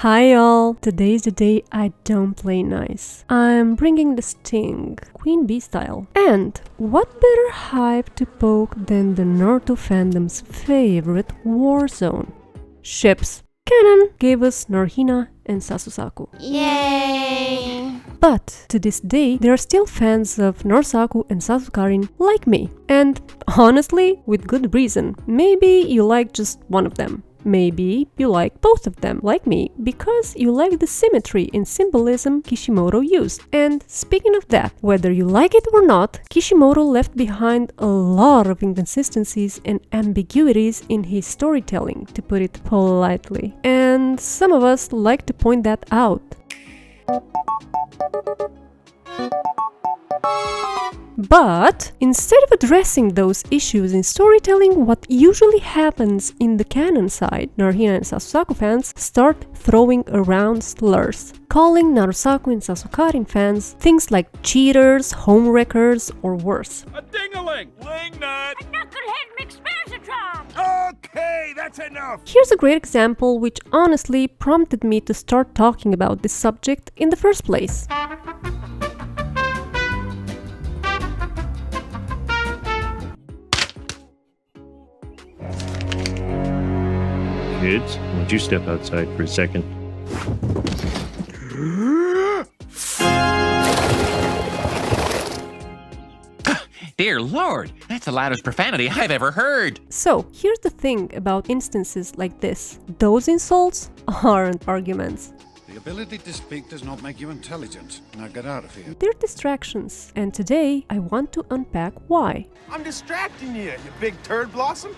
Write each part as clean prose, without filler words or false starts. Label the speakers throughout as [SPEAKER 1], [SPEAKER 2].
[SPEAKER 1] Hi y'all! Today's the day I don't play nice. I'm bringing the sting, Queen Bee style. And what better hype to poke than the Naruto fandom's favorite warzone? Ships. Canon gave us NaruHina and SasuSaku.
[SPEAKER 2] Yay!
[SPEAKER 1] But to this day, there are still fans of NaruSaku and Sasukarin like me. And honestly, with good reason. Maybe you like just one of them. Maybe you like both of them, like me, because you like the symmetry in symbolism Kishimoto used. And speaking of that, whether you like it or not, Kishimoto left behind a lot of inconsistencies and ambiguities in his storytelling, to put it politely. And some of us like to point that out. But instead of addressing those issues in storytelling, what usually happens in the canon side, NaruHina and SasuSaku fans start throwing around slurs, calling Narusaku and Sasukarin fans things like cheaters, homewreckers, or worse.
[SPEAKER 3] A ding-a-ling! Wingnut!
[SPEAKER 2] A knucklehead mixed Parasocial!
[SPEAKER 3] Okay, that's enough!
[SPEAKER 1] Here's a great example which honestly prompted me to start talking about this subject in the first place.
[SPEAKER 4] Kids, won't you step outside for a second?
[SPEAKER 5] Dear Lord, that's the loudest profanity I've ever heard.
[SPEAKER 1] So, here's the thing about instances like this. Those insults aren't arguments.
[SPEAKER 6] The ability to speak does not make you intelligent. Now get out of here.
[SPEAKER 1] They're distractions. And today, I want to unpack why.
[SPEAKER 3] I'm distracting you, you big turd blossom!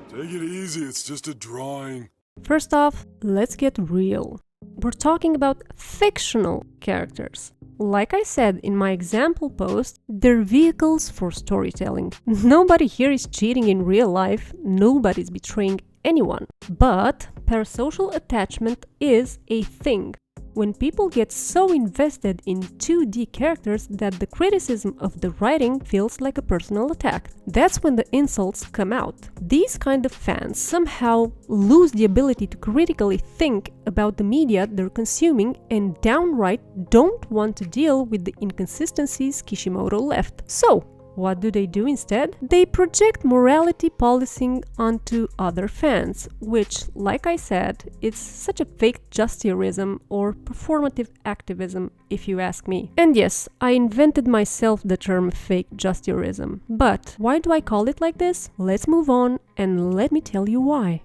[SPEAKER 7] Take it easy, it's just a drawing.
[SPEAKER 1] First off, let's get real. We're talking about fictional characters. Like I said in my example post, they're vehicles for storytelling. Nobody here is cheating in real life, nobody's betraying anyone. But parasocial attachment is a thing. When people get so invested in 2D characters that the criticism of the writing feels like a personal attack. That's when the insults come out. These kind of fans somehow lose the ability to critically think about the media they're consuming and downright don't want to deal with the inconsistencies Kishimoto left. So, what do they do instead? They project morality policing onto other fans, which, like I said, it's such a fake justierism or performative activism, if you ask me. And yes, I invented myself the term fake justierism. But why do I call it like this? Let's move on and let me tell you why.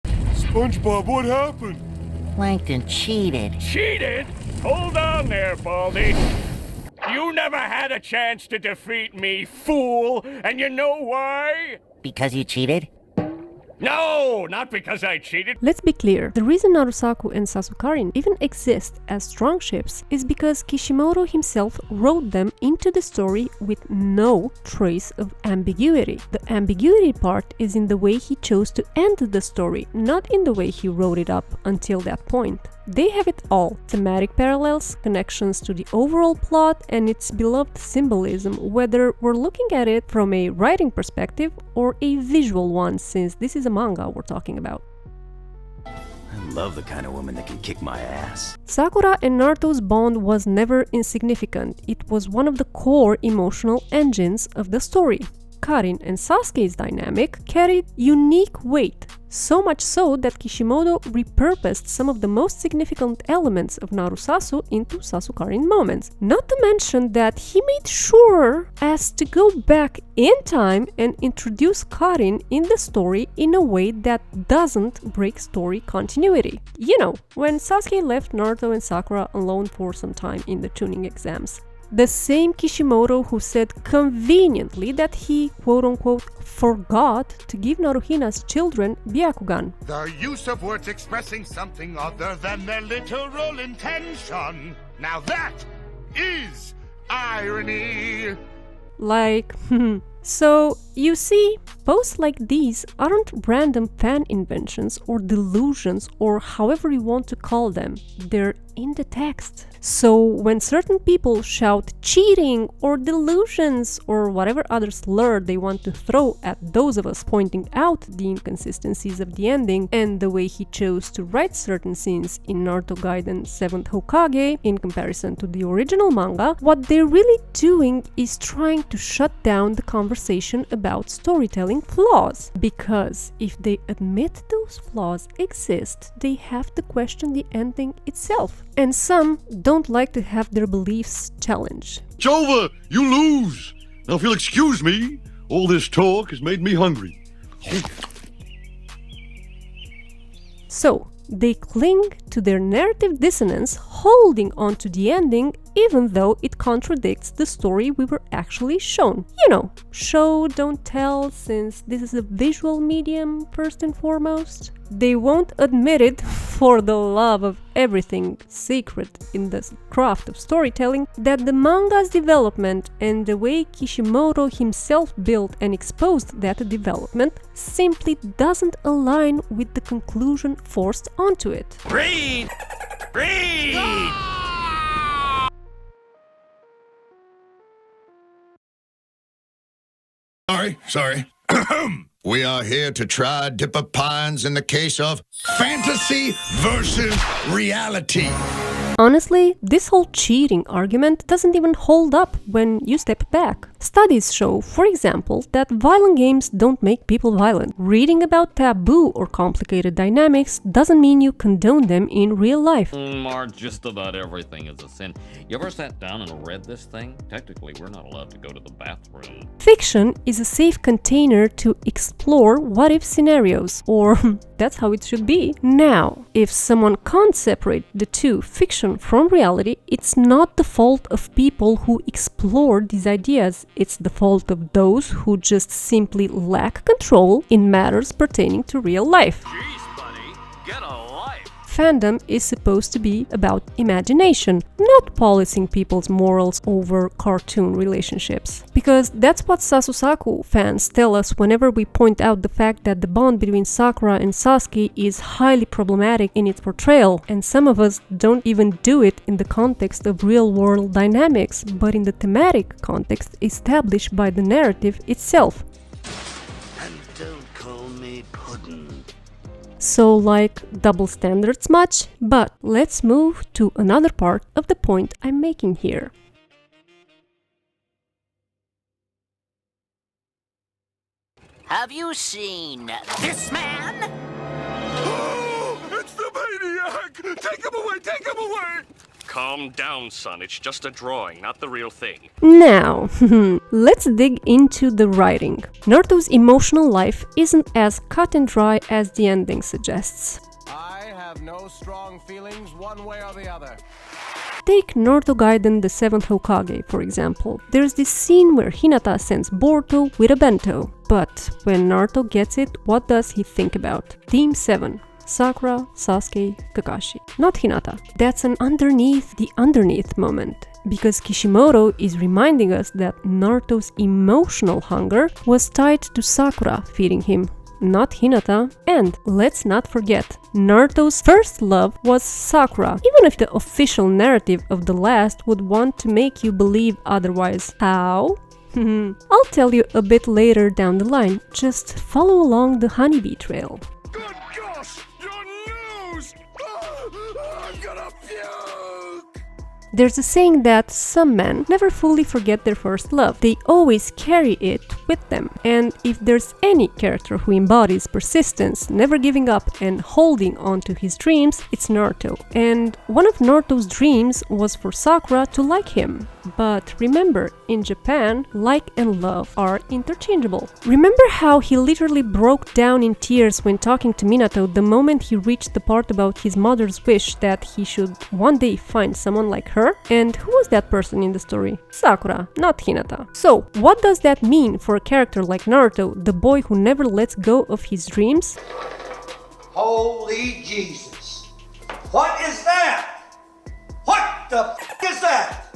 [SPEAKER 7] SpongeBob, what happened?
[SPEAKER 2] Plankton cheated.
[SPEAKER 3] Cheated? Hold on there, Baldy. You never had a chance to defeat me, fool! And you know why?
[SPEAKER 2] Because you cheated?
[SPEAKER 3] No, not because I cheated.
[SPEAKER 1] Let's be clear, the reason Narusaku and Sasukarin even exist as strong ships is because Kishimoto himself wrote them into the story with no trace of ambiguity. The ambiguity part is in the way he chose to end the story, not in the way he wrote it up until that point. They have it all: thematic parallels, connections to the overall plot, and its beloved symbolism, whether we're looking at it from a writing perspective or a visual one, since this is a manga we're talking about.
[SPEAKER 8] I love the kind of woman that can kick my ass.
[SPEAKER 1] Sakura and Naruto's bond was never insignificant. It was one of the core emotional engines of the story. Karin and Sasuke's dynamic carried unique weight, so much so that Kishimoto repurposed some of the most significant elements of Narusasu into Sasukarin moments. Not to mention that he made sure as to go back in time and introduce Karin in the story in a way that doesn't break story continuity. You know, when Sasuke left Naruto and Sakura alone for some time in the tuning exams. The same Kishimoto who said conveniently that he, quote-unquote, forgot to give NaruHina's children Byakugan.
[SPEAKER 9] The use of words expressing something other than their literal intention. Now that is irony.
[SPEAKER 1] Like, So, you see, posts like these aren't random fan inventions or delusions or however you want to call them. They're in the text. So when certain people shout cheating or delusions or whatever other slur they want to throw at those of us pointing out the inconsistencies of the ending and the way he chose to write certain scenes in Naruto Gaiden 7th Hokage in comparison to the original manga, what they're really doing is trying to shut down the conversation about storytelling flaws. Because if they admit those flaws exist, they have to question the ending itself. And some don't like to have their beliefs challenged.
[SPEAKER 10] It's over! You lose! Now if you'll excuse me, all this talk has made me hungry.
[SPEAKER 1] So, they cling to their narrative dissonance, holding on to the ending even though it contradicts the story we were actually shown. You know, show, don't tell, since this is a visual medium first and foremost. They won't admit it for the love of everything sacred in the craft of storytelling that the manga's development and the way Kishimoto himself built and exposed that development simply doesn't align with the conclusion forced onto it.
[SPEAKER 5] Read! Read!
[SPEAKER 9] Sorry. We are here to try dipper pines in the case of fantasy versus reality.
[SPEAKER 1] Honestly, this whole cheating argument doesn't even hold up when you step back. Studies show, for example, that violent games don't make people violent. Reading about taboo or complicated dynamics doesn't mean you condone them in real life.
[SPEAKER 11] Just about everything is a sin. You ever sat down and read this thing? Technically, we're not allowed to go to the bathroom.
[SPEAKER 1] Fiction is a safe container to explore what-if scenarios, or that's how it should be. Now, if someone can't separate the two, fiction from reality, it's not the fault of people who explore these ideas. It's the fault of those who just simply lack control in matters pertaining to real life.
[SPEAKER 11] Jeez, buddy, get a life.
[SPEAKER 1] Fandom is supposed to be about imagination, not policing people's morals over cartoon relationships. Because that's what SasuSaku fans tell us whenever we point out the fact that the bond between Sakura and Sasuke is highly problematic in its portrayal, and some of us don't even do it in the context of real-world dynamics, but in the thematic context established by the narrative itself.
[SPEAKER 8] And don't call me puddin'.
[SPEAKER 1] So, like, double standards much? But let's move to another part of the point I'm making here.
[SPEAKER 2] Have you seen this man?
[SPEAKER 7] Oh, it's the maniac! Take him away! Take him away!
[SPEAKER 3] Calm down, son. It's just a drawing, not the real thing.
[SPEAKER 1] Now, let's dig into the writing. Naruto's emotional life isn't as cut and dry as the ending suggests.
[SPEAKER 12] I have no strong feelings one way or the other.
[SPEAKER 1] Take Naruto Gaiden the 7th Hokage, for example. There's this scene where Hinata sends Boruto with a bento. But when Naruto gets it, what does he think about? Team 7. Sakura, Sasuke, Kakashi. Not Hinata. That's an underneath the underneath moment. Because Kishimoto is reminding us that Naruto's emotional hunger was tied to Sakura feeding him, not Hinata. And let's not forget, Naruto's first love was Sakura, even if the official narrative of the last would want to make you believe otherwise. How? I'll tell you a bit later down the line. Just follow along the honeybee trail.
[SPEAKER 7] Good gosh! Your nose! I'm gonna puke!
[SPEAKER 1] There's a saying that some men never fully forget their first love. They always carry it with them. And if there's any character who embodies persistence, never giving up and holding on to his dreams, it's Naruto. And one of Naruto's dreams was for Sakura to like him. But remember, in Japan, like and love are interchangeable. Remember how he literally broke down in tears when talking to Minato the moment he reached the part about his mother's wish that he should one day find someone like her? And who was that person in the story? Sakura, not Hinata. So, what does that mean for a character like Naruto, the boy who never lets go of his dreams?
[SPEAKER 13] Holy Jesus! What is that? What the f*** is that?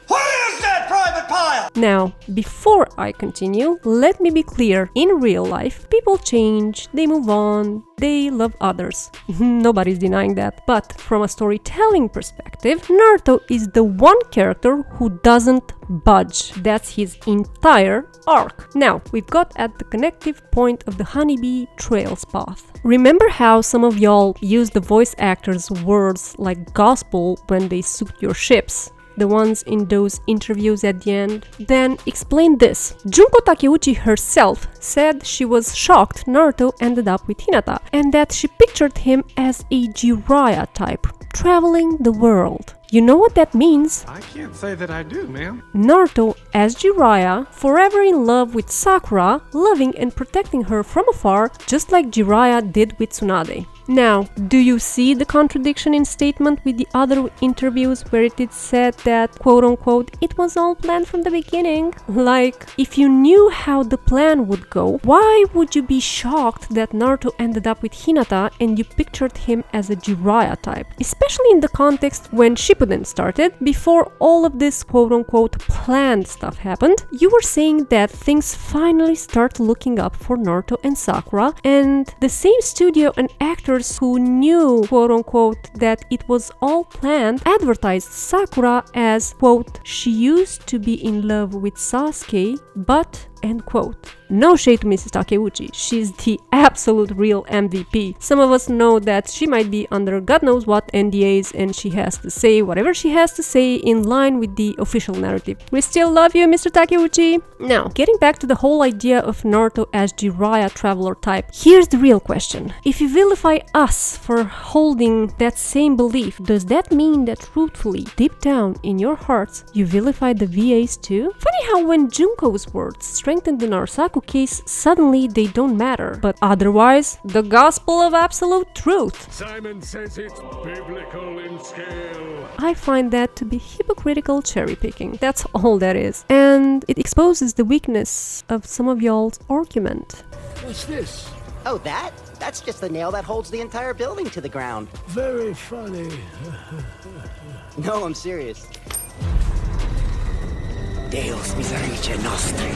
[SPEAKER 13] What is that, Private Pile?
[SPEAKER 1] Now, before I continue, let me be clear. In real life, people change, they move on, they love others. Nobody's denying that. But from a storytelling perspective, Naruto is the one character who doesn't budge. That's his entire arc. Now, we've got at the connective point of the Honeybee Trails path. Remember how some of y'all use the voice actors' words like gospel when they suit your ships? The ones in those interviews at the end? Then explain this. Junko Takeuchi herself said she was shocked Naruto ended up with Hinata, and that she pictured him as a Jiraiya type, traveling the world. You know what that means?
[SPEAKER 12] I can't say that I do, ma'am.
[SPEAKER 1] Naruto as Jiraiya, forever in love with Sakura, loving and protecting her from afar, just like Jiraiya did with Tsunade. Now, do you see the contradiction in statement with the other interviews where it is said that, quote-unquote, it was all planned from the beginning? Like, if you knew how the plan would go, why would you be shocked that Naruto ended up with Hinata and you pictured him as a Jiraiya type? Especially in the context when Shippuden started, before all of this quote-unquote planned stuff happened, you were saying that things finally start looking up for Naruto and Sakura, and the same studio and actors who knew, quote-unquote, that it was all planned advertised Sakura as, quote, she used to be in love with Sasuke, but, end quote. No shade to Mrs. Takeuchi, she's the absolute real MVP. Some of us know that she might be under God knows what NDAs and she has to say whatever she has to say in line with the official narrative. We still love you, Mr. Takeuchi! Now, getting back to the whole idea of Naruto as Jiraiya traveler type, here's the real question. If you vilify us for holding that same belief, does that mean that truthfully, deep down in your hearts, you vilify the VAs too? Funny how when Junko's words strengthened the Narusaku case, suddenly they don't matter, but otherwise, the gospel of absolute truth.
[SPEAKER 7] Simon says it's biblical in scale.
[SPEAKER 1] I find that to be hypocritical cherry picking. That's all that is. And it exposes the weakness of some of y'all's argument.
[SPEAKER 7] What's this?
[SPEAKER 2] Oh, that's just the nail that holds the entire building to the ground.
[SPEAKER 7] Very funny.
[SPEAKER 2] No, I'm serious. Deus misericordia nostri.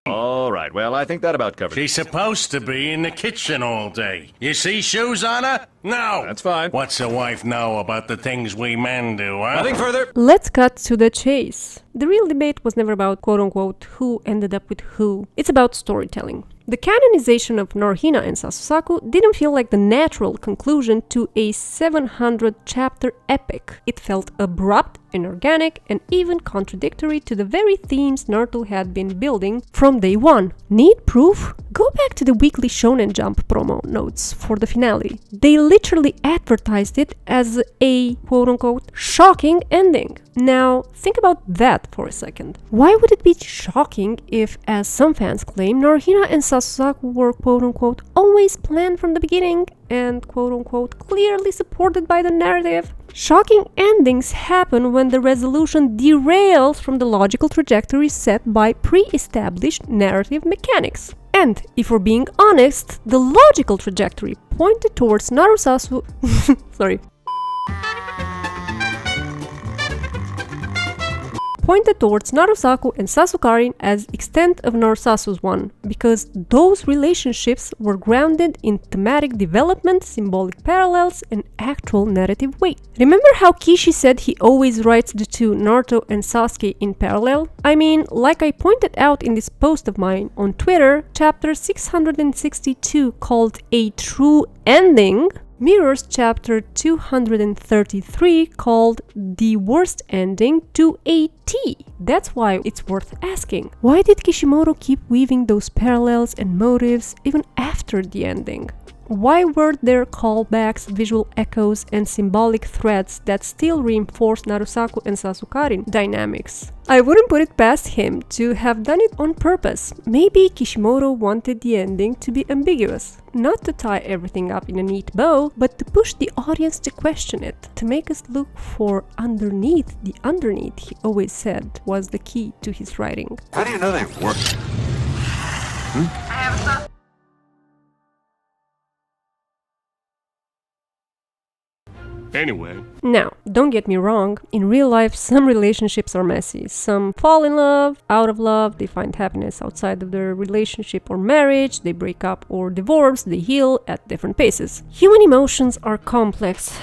[SPEAKER 14] All right, well, I think that about covers it.
[SPEAKER 3] She's supposed to be in the kitchen all day. You see shoes on her? No.
[SPEAKER 14] That's fine.
[SPEAKER 3] What's a wife know about the things we men do, huh?
[SPEAKER 14] Nothing further.
[SPEAKER 1] Let's cut to the chase. The real debate was never about quote-unquote who ended up with who. It's about storytelling. The canonization of NaruHina and SasuSaku didn't feel like the natural conclusion to a 700-chapter epic. It felt abrupt, inorganic, and even contradictory to the very themes Naruto had been building from day one. Need proof? Go back to the weekly Shonen Jump promo notes for the finale. They literally advertised it as a quote-unquote shocking ending. Now, think about that for a second. Why would it be shocking if, as some fans claim, NaruHina and SasuSaku were quote-unquote always planned from the beginning and quote-unquote clearly supported by the narrative? Shocking endings happen when the resolution derails from the logical trajectory set by pre-established narrative mechanics. And, if we're being honest, the logical trajectory pointed towards Narusaku... pointed towards Narusaku and Sasukarin as extent of Narusasu's one, because those relationships were grounded in thematic development, symbolic parallels, and actual narrative weight. Remember how Kishi said he always writes the two Naruto and Sasuke in parallel? I mean, like I pointed out in this post of mine on Twitter, chapter 662 called A True Ending mirrors chapter 233 called The Worst Ending to a T. That's why it's worth asking. Why did Kishimoto keep weaving those parallels and motives even after the ending? Why were there callbacks, visual echoes, and symbolic threads that still reinforce Narusaku and Sasukarin dynamics? I wouldn't put it past him to have done it on purpose. Maybe Kishimoto wanted the ending to be ambiguous, not to tie everything up in a neat bow, but to push the audience to question it, to make us look for underneath the underneath he always said was the key to his writing.
[SPEAKER 6] How do you know they work?
[SPEAKER 3] Anyway.
[SPEAKER 1] Now, don't get me wrong, in real life some relationships are messy. Some fall in love, out of love, they find happiness outside of their relationship or marriage, they break up or divorce, they heal at different paces. Human emotions are complex,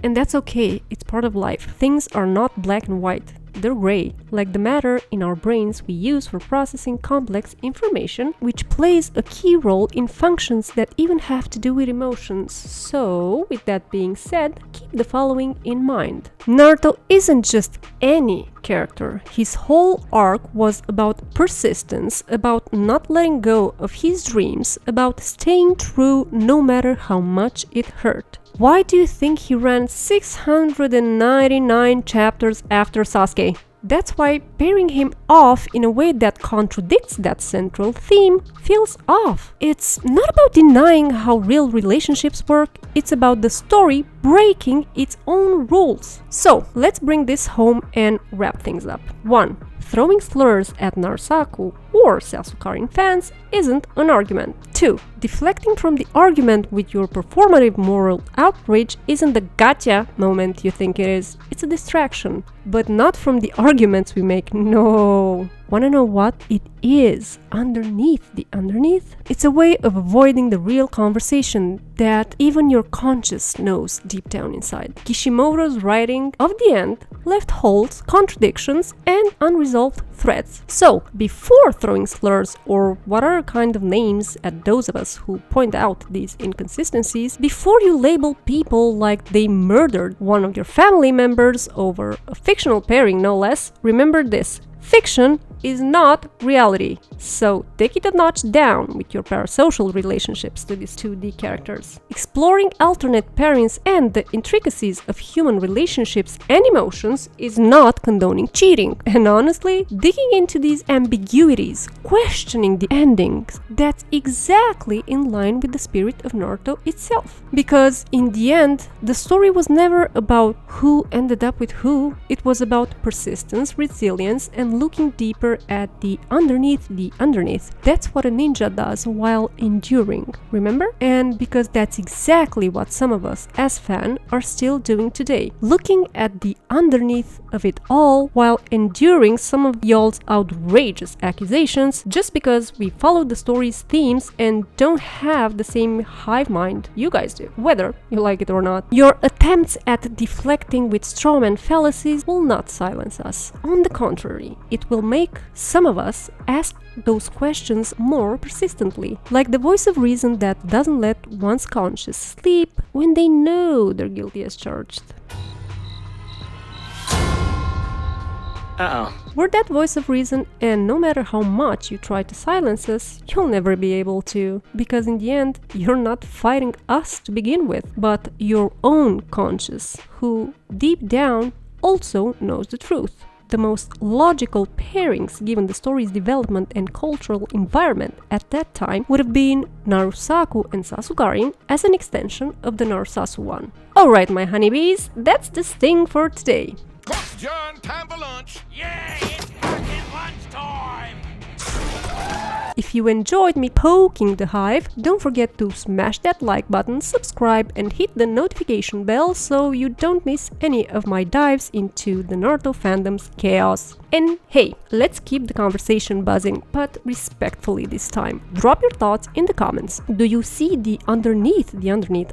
[SPEAKER 1] and that's okay, it's part of life. Things are not black and white. They're gray, like the matter in our brains we use for processing complex information, which plays a key role in functions that even have to do with emotions. So, with that being said, keep the following in mind. Naruto isn't just any character. His whole arc was about persistence, about not letting go of his dreams, about staying true no matter how much it hurt. Why do you think he ran 699 chapters after Sasuke? That's why pairing him off in a way that contradicts that central theme feels off. It's not about denying how real relationships work, it's about the story breaking its own rules. So, let's bring this home and wrap things up. 1. Throwing slurs at NaruSaku or SasuSaku fans isn't an argument. 2. Deflecting from the argument with your performative moral outrage isn't the gotcha moment you think it is. It's a distraction, but not from the arguments we make. No. Wanna know what it is underneath the underneath? It's a way of avoiding the real conversation that even your conscious knows deep down inside. Kishimoto's writing of the end left holes, contradictions, and unresolved threads. So, before throwing slurs or whatever kind of names at those of us who point out these inconsistencies, before you label people like they murdered one of your family members over a fictional pairing no less, remember this. Fiction is not reality. So take it a notch down with your parasocial relationships to these 2D characters. Exploring alternate pairings and the intricacies of human relationships and emotions is not condoning cheating. And honestly, digging into these ambiguities, questioning the endings, that's exactly in line with the spirit of Naruto itself. Because in the end, the story was never about who ended up with who, it was about persistence, resilience, and looking deeper at the underneath the underneath. That's what a ninja does while enduring, remember? And because that's exactly what some of us as fans are still doing today, looking at the underneath of it all while enduring some of y'all's outrageous accusations just because we follow the story's themes and don't have the same hive mind you guys do, whether you like it or not. Your attempts at deflecting with strawman fallacies will not silence us. On the contrary, it will make some of us ask those questions more persistently, like the voice of reason that doesn't let one's conscience sleep when they know they're guilty as charged. We're that voice of reason, and no matter how much you try to silence us, you'll never be able to, because in the end, you're not fighting us to begin with, but your own conscience, who deep down also knows the truth. The most logical pairings given the story's development and cultural environment at that time would have been NaruSaku and Sasuke as an extension of the Narusasu one. Alright my honeybees, that's the sting for today.
[SPEAKER 7] John, time for lunch.
[SPEAKER 3] Yeah, it's fucking lunchtime.
[SPEAKER 1] If you enjoyed me poking the hive, don't forget to smash that like button, subscribe and hit the notification bell so you don't miss any of my dives into the Naruto fandom's chaos. And hey, let's keep the conversation buzzing, but respectfully this time. Drop your thoughts in the comments. Do you see the underneath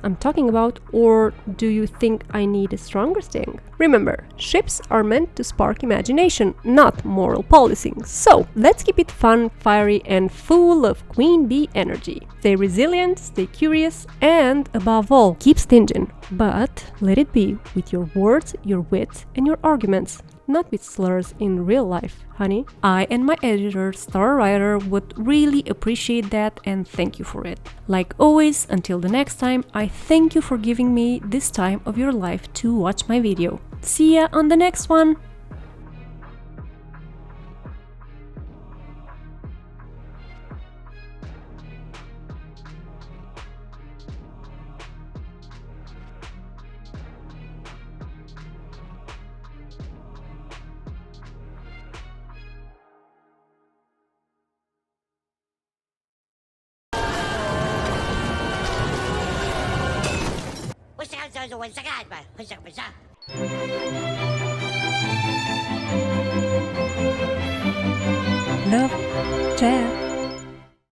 [SPEAKER 1] I'm talking about, or do you think I need a stronger sting? Remember, ships are meant to spark imagination, not moral policing. So, let's keep it fun, fiery, and full of queen bee energy. Stay resilient, stay curious, and above all, keep stinging. But let it be with your words, your wit, and your arguments. Not with slurs in real life, honey. I and my editor, Star Writer, would really appreciate that and thank you for it. Like always, until the next time, I thank you for giving me this time of your life to watch my video. See ya on the next one!
[SPEAKER 15] Sounds
[SPEAKER 1] Love, chat.